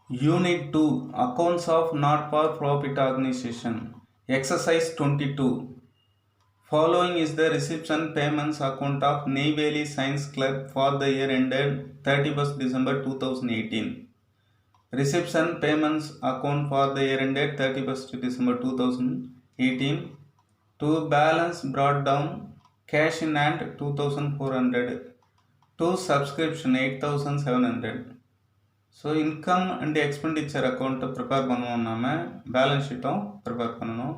Unit 2 Accounts of Not for Profit Organization. Exercise 22. Following is the receipts and payments account of Neyveli Science Club for the year ended 31st December 2018. Receipts and payments account for the year ended 31st December 2018. To balance brought down cash in hand 2400. To subscription 8700. So income and expenditure அக்கௌண்ட்டை prepare பண்ணுவோம். நம்ம balance ஷீட்டும் prepare பண்ணணும்.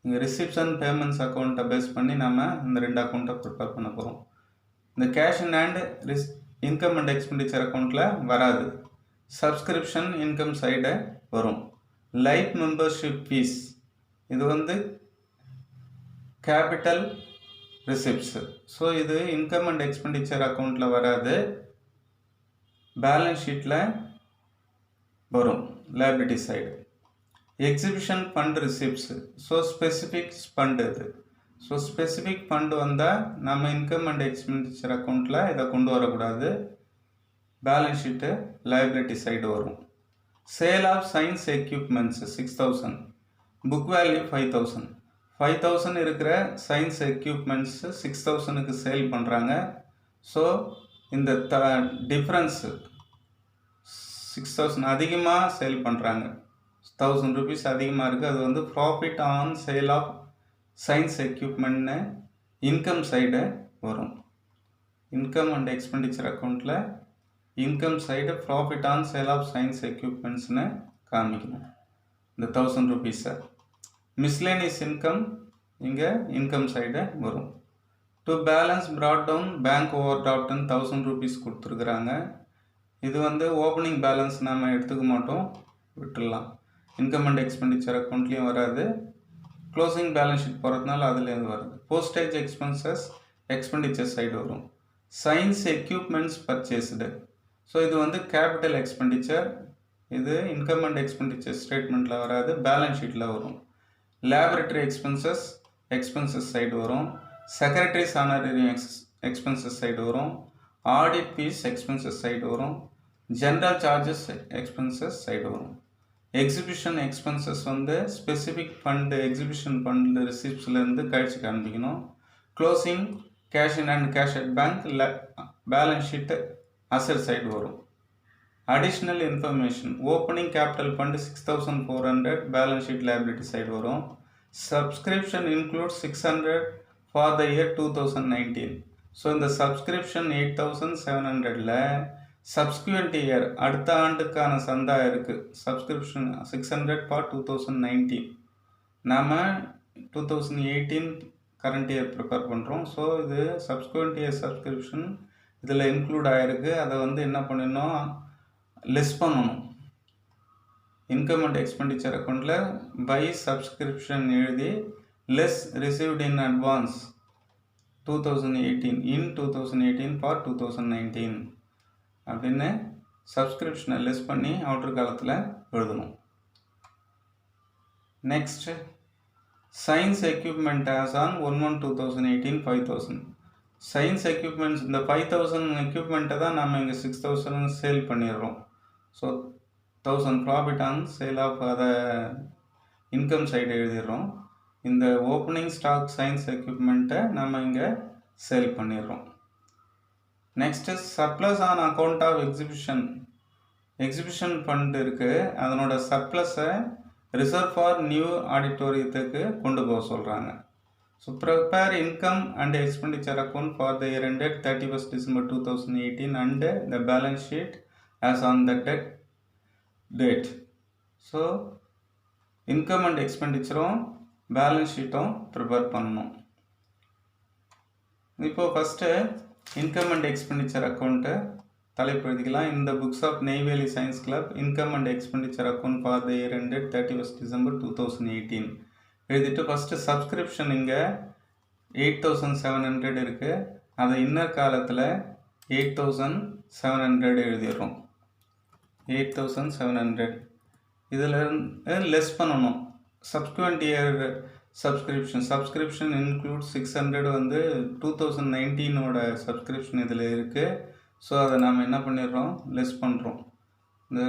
இங்கே receipts and payments அக்கௌண்ட்டை base பண்ணி நம்ம இந்த 2 அக்கௌண்ட்டை ப்ரிப்பேர் பண்ண போகிறோம். இந்த cash in hand income and expenditure அக்கௌண்ட்டில் வராது. சப்ஸ்கிரிப்ஷன் இன்கம் சைடை வரும். லைஃப் மெம்பர்ஷிப் ஃபீஸ் இது கேபிட்டல் ரிசிப்ட்ஸு. ஸோ இது இன்கம் அண்ட் எக்ஸ்பெண்டிச்சர் அக்கௌண்ட்டில் வராது, பேலன்ஸ் ஷீட்டில் வரும், liability side. Exhibition fund receipts. So specific fund இது. ஸோ ஸ்பெசிஃபிக் ஃபண்டு வந்தால் நம்ம இன்கம் அண்ட் எக்ஸ்பெண்டிச்சர் அக்கௌண்ட்டில் இதை கொண்டு வரக்கூடாது, பேலன்ஸ் ஷீட்டு லைபிலிட்டி சைடு வரும். Sale of science equipments 6000, book value 5000. 5000 இருக்கிற சயின்ஸ் எக்யூப்மெண்ட்ஸு 6000க்கு சேல் பண்ணுறாங்க. ஸோ இந்த டிஃப்ரென்ஸு 6000 அதிகமாக சேல் பண்ணுறாங்க, 1000 rupees அதிகமாக இருக்குது. அது profit on sale of science எக்யூப்மெண்ட்னு இன்கம் சைடு வரும். இன்கம் அண்ட் எக்ஸ்பெண்டிச்சர் அக்கௌண்ட்டில் income side profit on sale of science எக்யூப்மெண்ட்ஸ்னு காமிக்கணும் இந்த 1000 rupees. மிஸ்லேனியஸ் இன்கம் இங்கே இன்கம் சைடு வரும். To balance brought down bank over டிராஃப்ட்னு 1000 rupees கொடுத்துருக்குறாங்க. இது ஓப்பனிங் பேலன்ஸ் நம்ம எடுத்துக்க மாட்டோம், விட்டுடலாம். இன்கம் அண்ட் எக்ஸ்பெண்டிச்சர் அக்கௌண்ட்லேயும் வராது, க்ளோசிங் பேலன்ஸ் ஷீட் போகிறதுனால அதுலேருந்து வருது. போஸ்டேஜ் எக்ஸ்பென்சஸ் எக்ஸ்பெண்டிச்சர் சைடு வரும். Science equipments purchased. ஸோ இது கேபிட்டல் எக்ஸ்பெண்டிச்சர். இது இன்கம் அண்ட் எக்ஸ்பெண்டிச்சர் ஸ்டேட்மெண்ட்டில் வராது, பேலன்ஸ் ஷீட்டில் வரும். லேபரட்டரி எக்ஸ்பென்சஸ் சைடு வரும். செக்ரட்டரிஸ் ஆனரரி எக்ஸ்பென்சஸ் சைடு வரும். ஆடிட் ஃபீஸ் எக்ஸ்பென்சஸ் சைடு வரும். ஜென்ரல் சார்ஜஸ் எக்ஸ்பென்சஸ் சைடு வரும். Exhibition expenses specific fund exhibition fund ரிசிப்ட்ஸ்லேருந்து கழிச்சு காண்பிக்கணும். Closing cash in and cash at bank balance sheet asset side வரும். Additional information opening capital fund 6400 balance sheet liability side வரும். Subscription include 600 for the year 2019. So இந்த subscription 8700ல் சப்ஸ்கியூவன்ட் year அடுத்த ஆண்டுக்கான சந்தா இருக்குது. Subscription 600 for 2019. நாம் 2018 கரண்ட் இயர் ப்ரிப்பேர் பண்ணுறோம். So இது சப்ஸ்கியூவன்ட் இயர் சப்ஸ்கிரிப்ஷன் இதில் இன்க்ளூட் ஆகிருக்கு. அதை என்ன பண்ணணும், லெஸ் பண்ணணும். இன்கம் அண்ட் எக்ஸ்பெண்டிச்சர் அக்கௌண்ட்டில் பை சப்ஸ்கிரிப்ஷன் எழுதி less received in advance 2018 for 2019 அப்படின்னு சப்ஸ்கிரிப்ஷனை லெஸ் பண்ணி அவுட்டர் காலத்தில் எழுதணும். Next science equipment as on 1/1/2018 5000. Science equipments இந்த 5000 எக்யூப்மெண்ட்டை தான் நம்ம இங்கே 6000 சேல் பண்ணிடுறோம். So 1000 profit on sale of அதை இன்கம் சைடு எழுதிடுறோம். இந்த ஓப்பனிங் ஸ்டாக் சயின்ஸ் எக்யூப்மெண்ட்டை நம்ம இங்கே சேல் பண்ணிடுறோம். Next surplus on account of exhibition fund இருக்குது. அதனோட சர்ப்ளஸை ரிசர்வ் ஃபார் நியூ ஆடிட்டோரியத்துக்கு கொண்டு போக சொல்கிறாங்க. So prepare income and expenditure account for the year ended 31st December 2018 and the balance sheet as on the date. So income and எக்ஸ்பெண்டிச்சரும் balance ஷீட்டும் prepare பண்ணணும். இப்போது first income and expenditure account தலைப்பு எழுதிக்கலாம். இந்த books of Neyveli science club income and expenditure account for the year ended 31st December 2018 எழுதிட்டு first subscription இங்கே 8700 இருக்குது. அதை இன்னர் காலத்தில் 8700 எழுதிடுறோம். 8700 இதில் லெஸ் பண்ணணும். சப்ஸ்கிவெண்ட் இயர் சப்ஸ்கிரிப்ஷன் இன்க்ளூட் 600 2019ஓட சப்ஸ்கிரிப்ஷன் இதில் இருக்குது. ஸோ அதை நாம் என்ன பண்ணிடுறோம், லெஸ் பண்ணுறோம். இந்த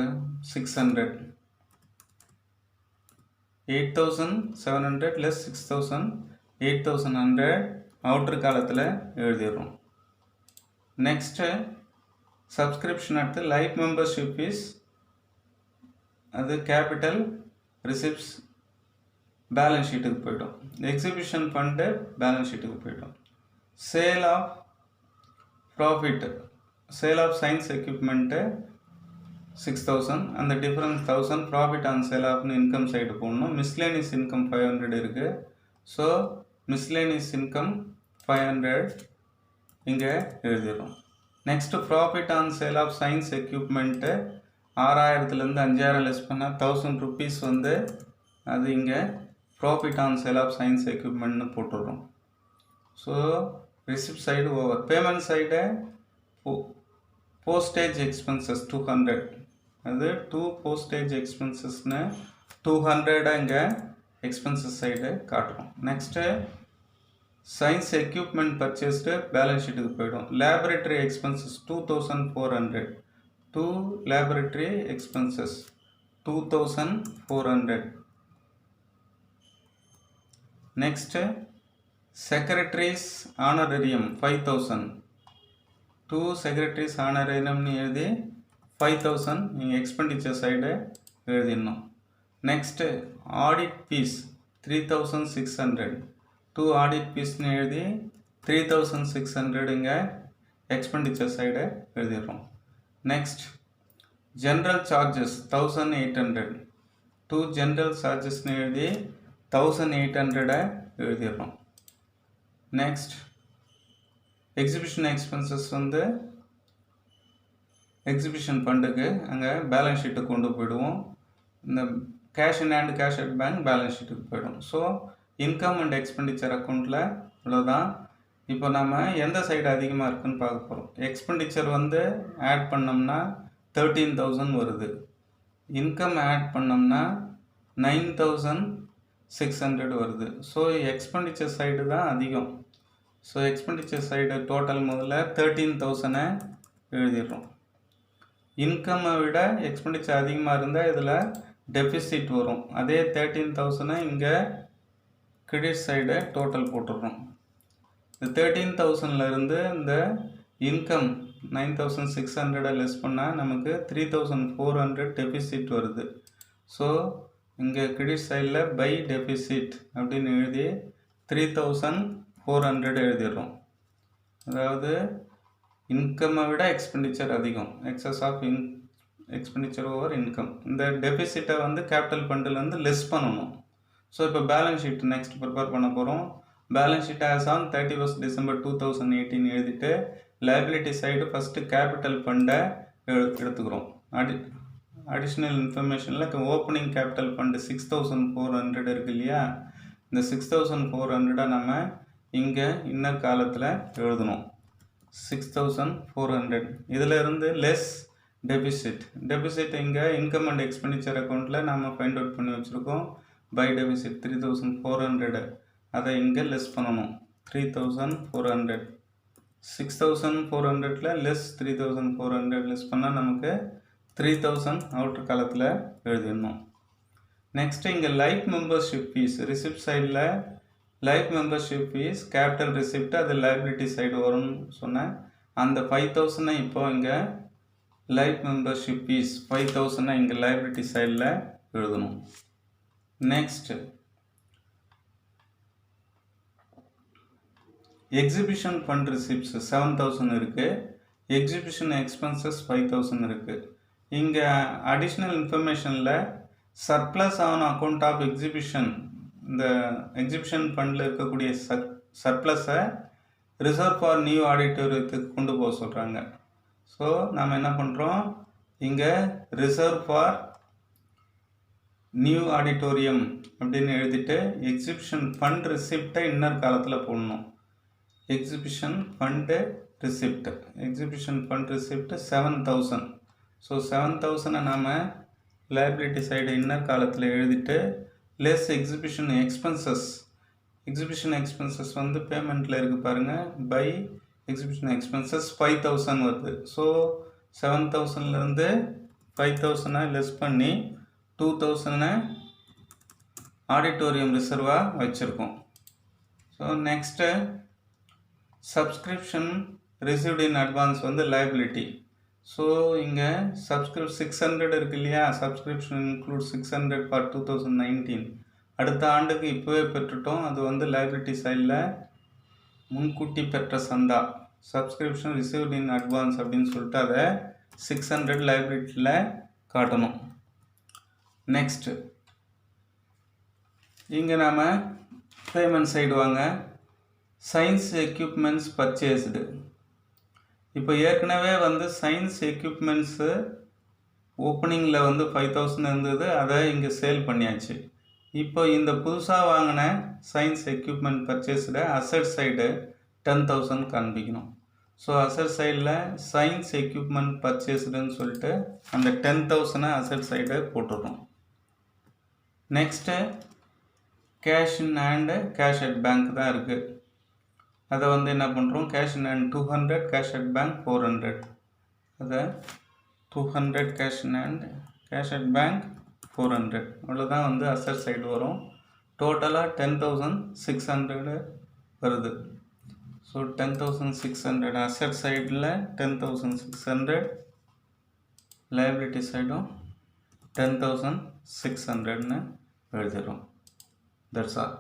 600 8,700 less 6,000 8,100 அவுட்டர் காலத்தில் எழுதிடுறோம். நெக்ஸ்ட்டு சப்ஸ்கிரிப்ஷன் அடுத்து லைஃப் மெம்பர்ஷிப் ஃபீஸ், அது கேபிட்டல் ரிசிப்ட்ஸ் பேலன்ஸ் ஷீட்டுக்கு போய்ட்டோம். எக்ஸிபிஷன் ஃபண்டு பேலன்ஸ் ஷீட்டுக்கு போய்ட்டோம். Sale of profit, sale of science equipment 6,000, அந்த டிஃப்ரென்ஸ் 1,000 ப்ராஃபிட் ஆன் சேல் ஆஃப்னு இன்கம் சைடு போடணும். மிஸ்லேனியஸ் இன்கம் 500 இருக்குது. ஸோ மிஸ்லேனியஸ் இன்கம் 500 இங்கே எழுதிடுறோம். Next profit on sale of science equipment 6,000லேருந்து 5,000 லெஸ் பண்ணால் 1,000 ருபீஸ் வந்து அது இங்கே profit on sale of science எக்யூப்மெண்ட்னு போட்டுடுறோம். So receipt side over. Payment side postage expenses 200, அது 2 போஸ்டேஜ் எக்ஸ்பென்சஸ்னு 200 இங்கே எக்ஸ்பென்சஸ் சைடு காட்டுறோம். Next science equipment purchased balance ஷீட்டுக்கு போய்டும். Laboratory expenses 2,400, 2 laboratory expenses 2,400. Next secretaries honorarium 5,000, 2 secretaries ஆனரரியம்னு எழுதி 5,000 நீங்கள் எக்ஸ்பெண்டிச்சர் சைடு எழுதிடணும். நெக்ஸ்ட்டு ஆடிட் ஃபீஸ் 3,600, 2 ஆடிட் ஃபீஸ்னு எழுதி 3,600 இங்கே எக்ஸ்பெண்டிச்சர் சைடு எழுதிடுறோம். நெக்ஸ்ட் ஜென்ரல் சார்ஜஸ் 1,800, 2 ஜென்ரல் சார்ஜஸ்னு எழுதி 1,800 எழுதிடுறோம். நெக்ஸ்ட் எக்ஸிபிஷன் எக்ஸ்பென்சஸ் வந்து எக்ஸிபிஷன் ஃபண்டுக்கு அங்கே பேலன்ஸ் ஷீட்டுக்கு கொண்டு போய்டுவோம். இந்த cash in hand cash at bank balance ஷீட்டுக்கு போய்டும். ஸோ இன்கம் அண்ட் எக்ஸ்பெண்டிச்சர் அக்கௌண்ட்டில் இவ்வளோதான். இப்போ நம்ம எந்த சைடு அதிகமாக இருக்குதுன்னு பார்க்க போகிறோம். எக்ஸ்பெண்டிச்சர் வந்து ஆட் பண்ணோம்னா 13,000 வருது. இன்கம் ஆட் பண்ணோம்னா 9,600 வருது. ஸோ எக்ஸ்பெண்டிச்சர் சைடு தான் அதிகம். ஸோ எக்ஸ்பெண்டிச்சர் சைடு டோட்டல் முதல்ல 13,000 எழுதிடுறோம். இன்கம்மை விட எக்ஸ்பெண்டிச்சர் அதிகமாக இருந்தால் இதில் டெபிசிட் வரும். அதே 13,000 இங்கே கிரெடிட் சைடு டோட்டல் போட்டுடுறோம். இந்த 13,000லேருந்து இந்த இன்கம் 9,600 லெஸ் பண்ணால் நமக்கு 3,400 டெபிசிட் வருது. ஸோ இங்கே கிரெடிட் சைடில் பை டெபிசிட் அப்படின்னு எழுதி 3,400 எழுதிடுறோம். அதாவது இன்கம்மை விட எக்ஸ்பெண்டிச்சர் அதிகம், excess of expenditure over income. இந்த டெபிசிட்டை வந்து கேபிட்டல் ஃபண்டிலேருந்து லெஸ் பண்ணணும். ஸோ இப்போ பேலன்ஸ் ஷீட் நெக்ஸ்ட் ப்ரிப்பேர் பண்ண போகிறோம். Balance sheet as on 31st December 2018 எழுதிட்டு லைபிலிட்டி சைடு ஃபஸ்ட்டு கேபிட்டல் ஃபண்டை எடுத்துக்கிறோம். அடிஷ்னல் இன்ஃபர்மேஷனில் ஓப்பனிங் கேபிட்டல் ஃபண்டு 6,400 இருக்கு இல்லையா, இந்த 6,400 நம்ம இங்கே இன்னர் காலத்தில் எழுதணும். 6,400 இதில் இருந்து லெஸ் டெபிசிட் இங்கே இன்கம் அண்ட் எக்ஸ்பெண்டிச்சர் அக்கௌண்ட்டில் நம்ம ஃபைண்ட் அவுட் பண்ணி வச்சுருக்கோம். பை டெபிசிட் 3,400 அதை இங்கே லெஸ் பண்ணணும். 3,400 6,400ல் லெஸ் 3,400 லெஸ் பண்ணால் நமக்கு 3,000 அவுட்டர் காலத்தில் எழுதிடணும். நெக்ஸ்ட்டு இங்கே லைஃப் மெம்பர்ஷிப் ஃபீஸ் ரிசிப்ட் சைடில் life membership fees capital receipt அது லைபிலிட்டி சைடு வரும்னு சொன்னேன். அந்த 5,000 இப்போ இங்கே லைஃப் மெம்பர்ஷிப் ஃபீஸ் 5,000 இங்கே லைபிலிட்டி சைடில் எழுதணும். நெக்ஸ்ட்டு எக்ஸிபிஷன் ஃபண்ட் ரிசிப்ட்ஸ் 7,000 இருக்குது. எக்ஸிபிஷன் எக்ஸ்பென்சஸ் 5,000 இருக்குது. இங்கே அடிஷ்னல் இன்ஃபர்மேஷனில் surplus on account of exhibition, இந்த எக்ஸிபிஷன் ஃபண்டில் இருக்கக்கூடிய சர்ப்ளஸை ரிசர்வ் ஃபார் நியூ ஆடிட்டோரியத்துக்கு கொண்டு போக சொல்கிறாங்க. ஸோ நாம் என்ன பண்ணுறோம், இங்கே ரிசர்வ் ஃபார் நியூ ஆடிட்டோரியம் அப்படின்னு எழுதிட்டு எக்ஸிபிஷன் ஃபண்ட் ரிசிப்டை இன்னர் காலத்தில் போடணும். Exhibition fund receipt 7,000. ஸோ 7,000 நாம் லைபிலிட்டி சைடு இன்னர் காலத்தில் எழுதிட்டு லெஸ் எக்ஸிபிஷன் எக்ஸ்பென்சஸ் வந்து பேமெண்ட்டில் இருக்குது பாருங்கள், பை எக்ஸிபிஷன் எக்ஸ்பென்சஸ் 5,000 வருது. ஸோ 7,000லேருந்து 5000 லெஸ் பண்ணி 2000 ஆடிட்டோரியம் ரிசர்வாக வச்சுருக்கோம். So next subscription received in advance வந்து லைபிலிட்டி. ஸோ இங்கே 600 இருக்கு இல்லையா, சப்ஸ்கிரிப்ஷன் இன்க்ளூட் 600 ஃபார் 2019. அடுத்த ஆண்டுக்கு இப்போவே பெற்றுட்டோம். அது வந்து லைபிலிட்டி சைடில் முன்கூட்டி பெற்ற சந்தா, சப்ஸ்கிரிப்ஷன் ரிசீவ்ட் இன் அட்வான்ஸ் அப்படின்னு சொல்லிட்டு அதை 600 லைபிலிட்டியில் காட்டணும். நெக்ஸ்ட்டு இங்கே நாம் பேமெண்ட் சைடு வாங்க. Science equipments purchased. இப்போ ஏற்கனவே வந்து சயின்ஸ் எக்யூப்மெண்ட்ஸு ஓப்பனிங்கில் வந்து 5000 இருந்தது, அதை இங்கே சேல் பண்ணியாச்சு. இப்போ இந்த புதுசாக வாங்கின சயின்ஸ் எக்யூப்மெண்ட் பர்ச்சேஸில் அசட் சைடு 10,000 காண்பிக்கணும். ஸோ அசட் சைடில் சயின்ஸ் எக்யூப்மெண்ட் பர்ச்சேஸ்டுன்னு சொல்லிட்டு அந்த 10,000 அசட் சைடை போட்டுடுறோம். Next cash in hand, cash at bank தான் இருக்குது. அதை வந்து என்ன பண்ணுறோம், cash in hand 200, cash at bank 400. அதை 200 cash in hand, cash at bank 400. அவ்வளோதான் வந்து அசட் சைடு வரும். டோட்டலாக 10,600 வருது. ஸோ 10,600 அசட் சைடில் 10,600, லைபிலிட்டி சைடும் 10,600ன்னு எழுதிடும். That's all.